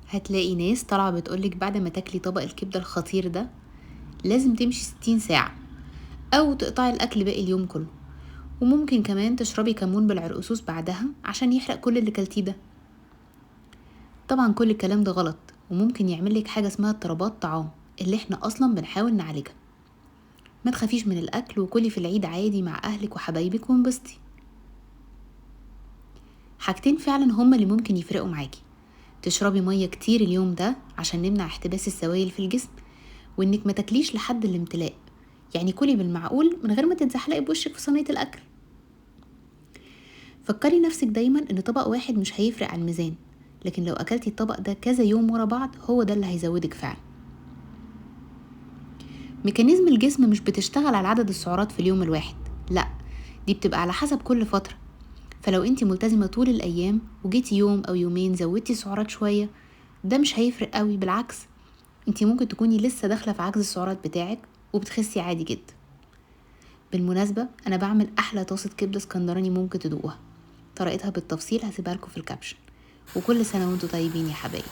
هتلاقي ناس طالعة بتقولك بعد ما تاكلي طبق الكبدة الخطير ده لازم تمشي 60 ساعة أو تقطعي الأكل باقي اليوم كله، وممكن كمان تشربي كمون بالعرقسوس بعدها عشان يحرق كل اللي كلتيه ده. طبعا كل الكلام ده غلط، وممكن يعملك حاجة اسمها اضطرابات طعام اللي احنا أصلا بنحاول نعالجها. ما تخافيش من الأكل وكلي في العيد عادي مع أهلك وحبايبك وانبسطي. حاجتين فعلا هما اللي ممكن يفرقوا معاكي: تشربي مية كتير اليوم ده عشان نمنع احتباس السوائل في الجسم، وانك ما تاكليش لحد الامتلاء، يعني كلي بالمعقول من غير ما تتزحلقي بوشك في صينية الأكل. فكري نفسك دايما ان طبق واحد مش هيفرق على الميزان، لكن لو أكلتي الطبق ده كذا يوم ورا بعض هو ده اللي هيزودك فعلا. ميكانيزم الجسم مش بتشتغل على عدد السعرات في اليوم الواحد، لا، دي بتبقى على حسب كل فترة. فلو انتي ملتزمة طول الأيام وجيتي يوم أو يومين زودتي سعرات شوية، ده مش هيفرق قوي، بالعكس انتي ممكن تكوني لسه داخلة في عجز السعرات بتاعك وبتخسي عادي جدا. بالمناسبة أنا بعمل أحلى طاسة كبدة اسكندراني ممكن تدوقوها، طريقتها بالتفصيل هسيبها لكم في الكابشن. وكل سنة وانتوا طيبين يا حبايبي.